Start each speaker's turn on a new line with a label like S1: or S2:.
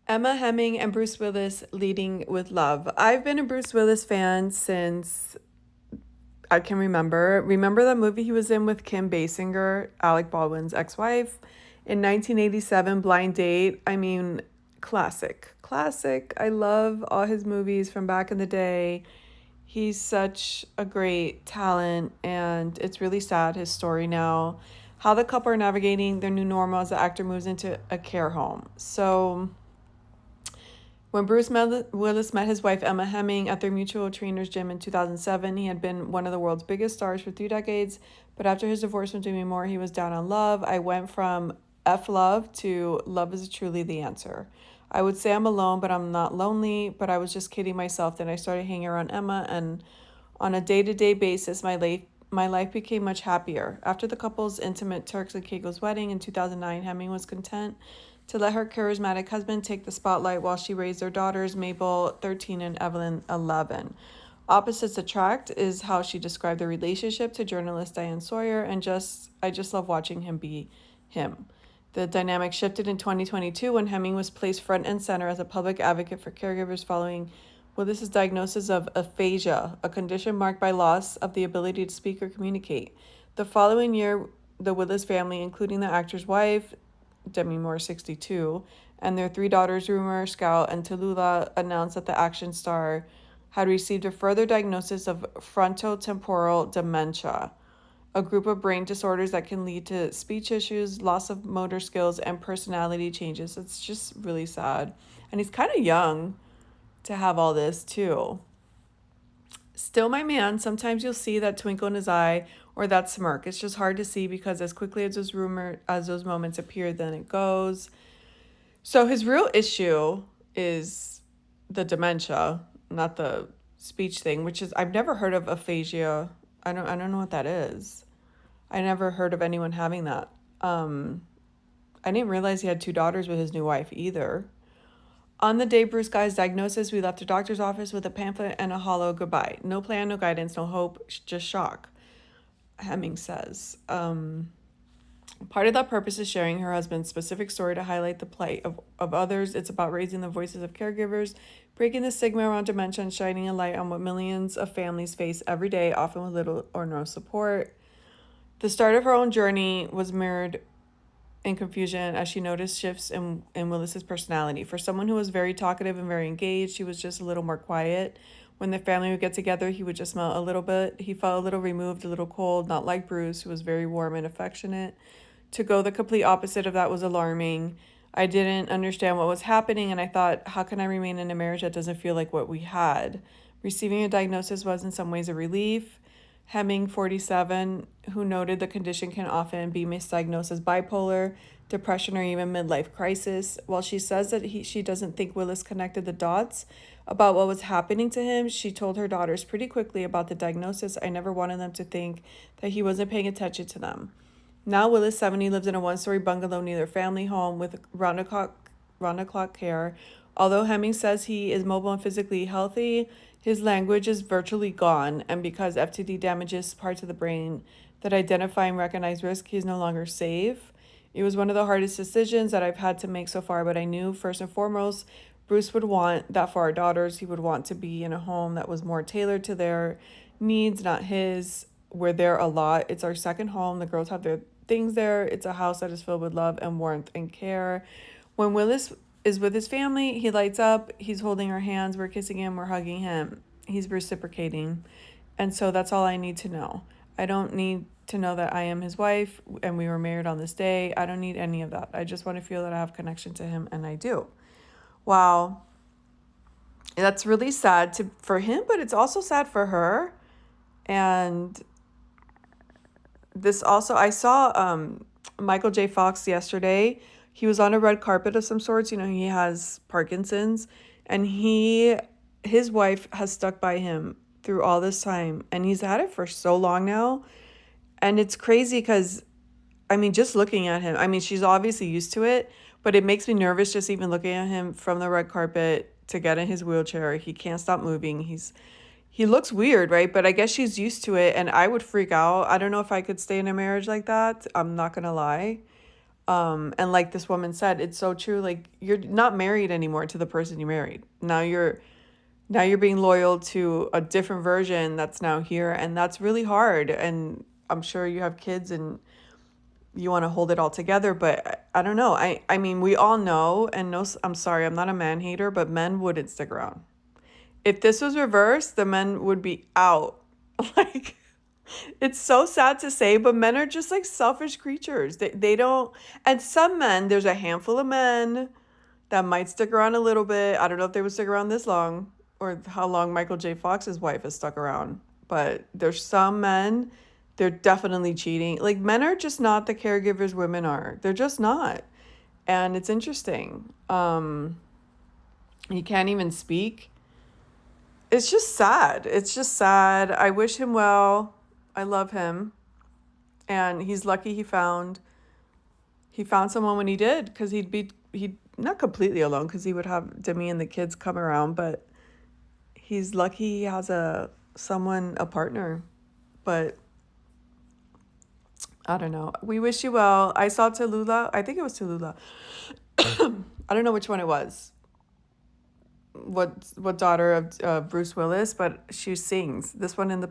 S1: Emma Hemming and Bruce Willis leading with love. I've been a Bruce Willis fan since I can remember. Remember that movie he was in with Kim Basinger, Alec Baldwin's ex-wife, in 1987, Blind Date? I mean, classic. Classic. I love all his movies from back in the day. He's such a great talent, and it's really sad, his story now. How the couple are navigating their new normal as the actor moves into a care home. So, when Willis met his wife Emma Hemming at their mutual trainer's gym in 2007, he had been one of the world's biggest stars for 3 decades. But after his divorce from Demi Moore, he was down on love. I went from F love to love is truly the answer. I would say I'm alone, but I'm not lonely. But I was just kidding myself. Then I started hanging around Emma, and on a day-to-day basis, my life became much happier. After the couple's intimate Turks and Caicos wedding in 2009, Hemming was content to let her charismatic husband take the spotlight while she raised their daughters, Mabel, 13, and Evelyn, 11. Opposites attract is how she described the relationship to journalist Diane Sawyer, and I just love watching him be him. The dynamic shifted in 2022 when Hemming was placed front and center as a public advocate for caregivers following Willis's diagnosis of aphasia, a condition marked by loss of the ability to speak or communicate. The following year, the Willis family, including the actor's wife, Demi Moore, 62, and their 3 daughters, Rumor, Scout, and Tallulah, announced that the action star had received a further diagnosis of frontotemporal dementia, a group of brain disorders that can lead to speech issues, loss of motor skills, and personality changes. It's just really sad. And he's kind of young to have all this, too. Still my man, sometimes you'll see that twinkle in his eye or that smirk. It's just hard to see because as quickly as those moments appear, then it goes. So his real issue is the dementia, not the speech thing, which is I've never heard of aphasia. I don't know what that is. I never heard of anyone having that. I didn't realize he had 2 daughters with his new wife either. On the day Bruce got his diagnosis, we left the doctor's office with a pamphlet and a hollow goodbye. No plan, no guidance, no hope, just shock, Hemming says. Part of that purpose is sharing her husband's specific story to highlight the plight of others. It's about raising the voices of caregivers, breaking the stigma around dementia, and shining a light on what millions of families face every day, often with little or no support. The start of her own journey was mirrored in confusion as she noticed shifts in Willis's personality. For someone who was very talkative and very engaged, he was just a little more quiet. When the family would get together, he would just smell a little bit. He felt a little removed, a little cold, not like Bruce, who was very warm and affectionate. To go the complete opposite of that was alarming. I didn't understand what was happening, and I thought, how can I remain in a marriage that doesn't feel like what we had? Receiving a diagnosis was in some ways a relief. Hemming, 47, who noted the condition can often be misdiagnosed as bipolar, depression, or even midlife crisis. While she says that she doesn't think Willis connected the dots about what was happening to him, she told her daughters pretty quickly about the diagnosis. I never wanted them to think that he wasn't paying attention to them. Now Willis, 70, lives in a one-story bungalow near their family home with round-the-clock care. Although Hemming says he is mobile and physically healthy, his language is virtually gone, and because FTD damages parts of the brain that identify and recognize risk, he is no longer safe. It was one of the hardest decisions that I've had to make so far, but I knew first and foremost Bruce would want that for our daughters. He would want to be in a home that was more tailored to their needs, not his. We're there a lot. It's our second home. The girls have their things there. It's a house that is filled with love and warmth and care. When Willis is with his family, he lights up. He's holding our hands. We're kissing him. We're hugging him. He's reciprocating. And so that's all I need to know. I don't need to know that I am his wife and we were married on this day. I don't need any of that. I just want to feel that I have connection to him, and I do. Wow. That's really sad for him, but it's also sad for her. And this also, I saw Michael J. Fox yesterday. He was on a red carpet of some sorts. You know, he has Parkinson's, and his wife has stuck by him through all this time, and he's had it for so long now. And it's crazy because, I mean, just looking at him, I mean, she's obviously used to it, but it makes me nervous just even looking at him from the red carpet to get in his wheelchair. He can't stop moving. He looks weird, right? But I guess she's used to it, and I would freak out. I don't know if I could stay in a marriage like that. I'm not gonna lie. And like this woman said, it's so true. Like you're not married anymore to the person you married. Now you're being loyal to a different version that's now here, and that's really hard. And I'm sure you have kids and you want to hold it all together, but I don't know. I mean, we all know, and no, I'm sorry, I'm not a man hater, but men wouldn't stick around. If this was reversed, the men would be out. Like, it's so sad to say, but men are just like selfish creatures. They don't, and some men, there's a handful of men that might stick around a little bit. I don't know if they would stick around this long or how long Michael J. Fox's wife has stuck around, but there's some men, they're definitely cheating. Like, men are just not the caregivers women are. They're just not. And it's interesting. He can't even speak. It's just sad. It's just sad. I wish him well. I love him. And he's lucky he found someone when he did, because he'd not completely alone, because he would have Demi and the kids come around, but he's lucky he has a partner. But I don't know. We wish you well. I saw Tallulah. I think it was Tallulah. I don't know which one it was. What daughter of Bruce Willis, but she sings. This one in the